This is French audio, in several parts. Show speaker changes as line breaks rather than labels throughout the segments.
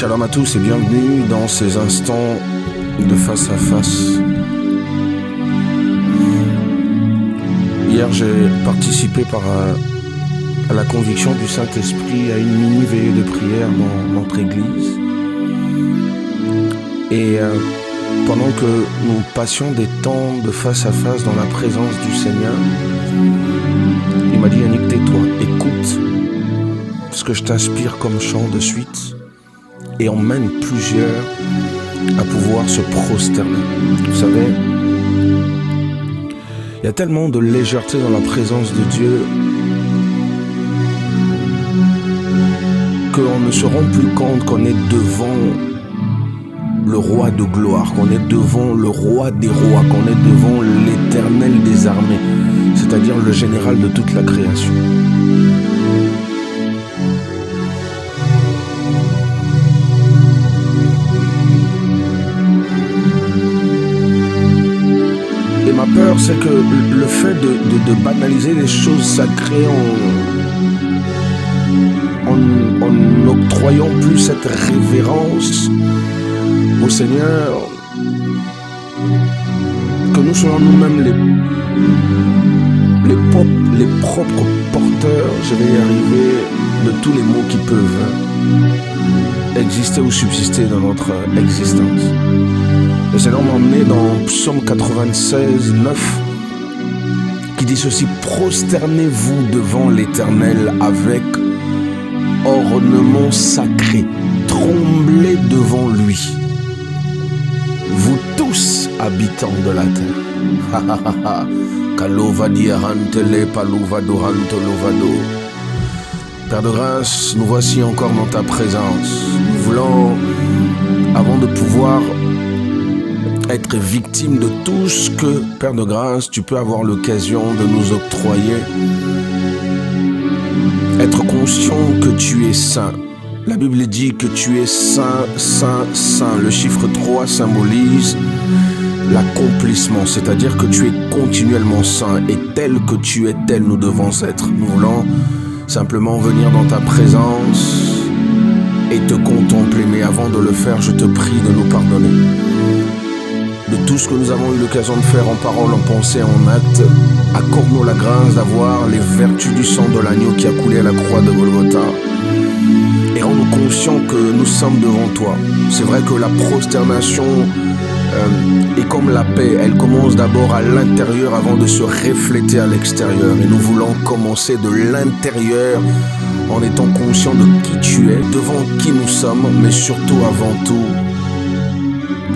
Shalom à tous et bienvenue dans ces instants de face à face. Hier, j'ai participé à la conviction du Saint-Esprit à une mini-veillée de prière dans notre église. Et pendant que nous passions des temps de face à face dans la présence du Seigneur, il m'a dit: Yannick, tais-toi, écoute ce que je t'inspire comme chant de suite, et emmène plusieurs à pouvoir se prosterner. Vous savez, il y a tellement de légèreté dans la présence de Dieu qu'on ne se rend plus compte qu'on est devant le roi de gloire, qu'on est devant le roi des rois, qu'on est devant l'éternel des armées, c'est-à-dire le général de toute la création. Et ma peur, c'est que le fait de banaliser les choses sacrées en n'octroyant plus cette révérence au Seigneur, que nous soyons nous-mêmes les propres porteurs, je vais y arriver, de tous les maux qui peuvent exister ou subsister dans notre existence. Le Seigneur m'a emmené dans Psaume 96, 9, qui dit ceci: prosternez-vous devant l'Éternel avec ornement sacré, tremblez devant lui, vous tous habitants de la terre. Père de grâce, nous voici encore dans ta présence. Nous voulons, avant de pouvoir être victime de tout ce que, Père de grâce, tu peux avoir l'occasion de nous octroyer, être conscient que tu es saint. La Bible dit que tu es saint, saint, saint. Le chiffre 3 symbolise l'accomplissement, c'est-à-dire que tu es continuellement saint, et tel que tu es, tel nous devons être. Nous voulons simplement venir dans ta présence et te contempler, mais avant de le faire, je te prie de nous pardonner de tout ce que nous avons eu l'occasion de faire en parole, en pensée, en acte. Accorde-nous la grâce d'avoir les vertus du sang de l'agneau qui a coulé à la croix de Golgotha, et rends-nous conscients que nous sommes devant toi. C'est vrai que la prosternation est comme la paix, elle commence d'abord à l'intérieur avant de se refléter à l'extérieur, et nous voulons commencer de l'intérieur en étant conscients de qui tu es, devant qui nous sommes, mais surtout avant tout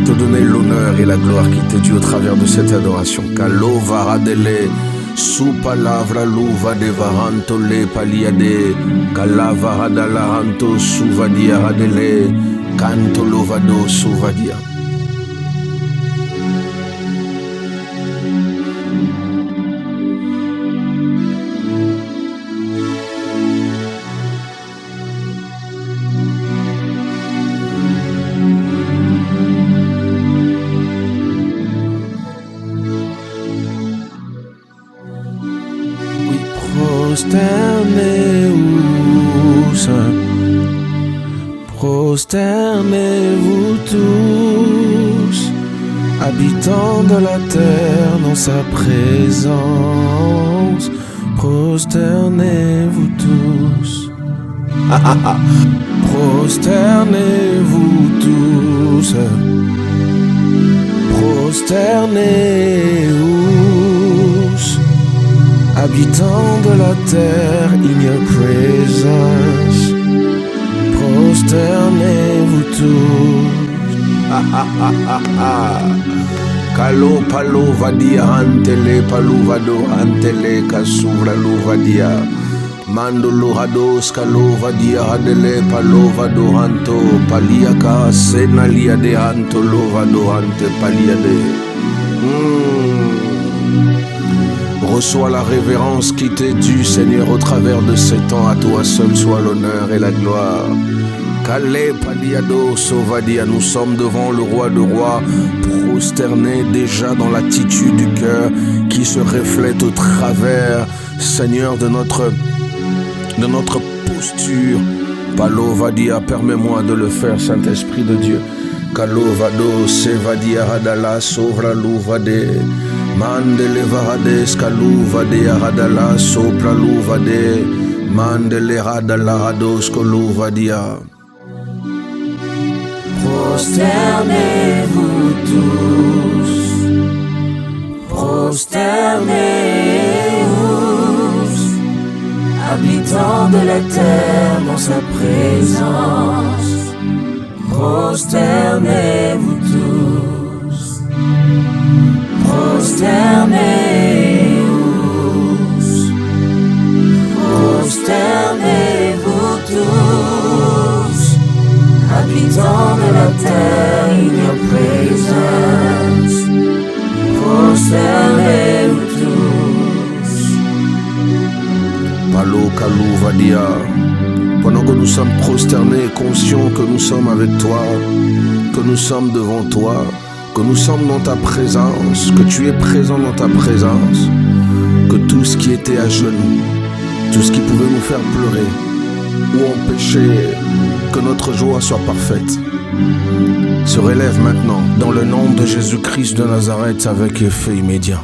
te donner l'honneur et la gloire qui t'est due au travers de cette adoration. Kalo varadele, su palavra luva de varanto le paliade, kala varadalaranto suvadia radele, canto lovado suvadia. Prosternez-vous tous, habitants de la terre dans sa présence. Prosternez-vous tous. Prosternez-vous tous. Prosternez-vous, habitants de la terre, in your presence. Prosternez-vous tous. Kalo palo vadia antele paluvado antele kasuvra luvadia. Mando lohados kalo vadia adele palovado anto paliaka senalia de anto lovado ante paliade. Reçois la révérence qui t'est due, Seigneur, au travers de ces temps. À toi seul soit l'honneur et la gloire. Kale Paliado Sovadia, nous sommes devant le roi de rois, prosternés déjà dans l'attitude du cœur qui se reflète au travers, Seigneur, de notre posture Palovadia, permets-moi de le faire, Saint-Esprit de Dieu. Kalovado, Sevadia, Radala, Sovra Louvade, Mandele Varades, Kalovade, Radala, Sopra Louvade, Mandele Radala, Rados, Kolovadia.
Prosternez-vous tous, prosternez-vous, habitants de la terre dans sa présence. Prosternez-vous tous, prosternez-vous, prosternez-vous tous, habitants de la terre in your presence. Prosternez-vous tous.
Palo Kalouvadia. Pendant que nous sommes prosternés et conscients que nous sommes avec toi, que nous sommes devant toi, que nous sommes dans ta présence, que tu es présent dans ta présence, que tout ce qui était à genoux, tout ce qui pouvait nous faire pleurer ou empêcher que notre joie soit parfaite, se relève maintenant dans le nom de Jésus-Christ de Nazareth avec effet immédiat.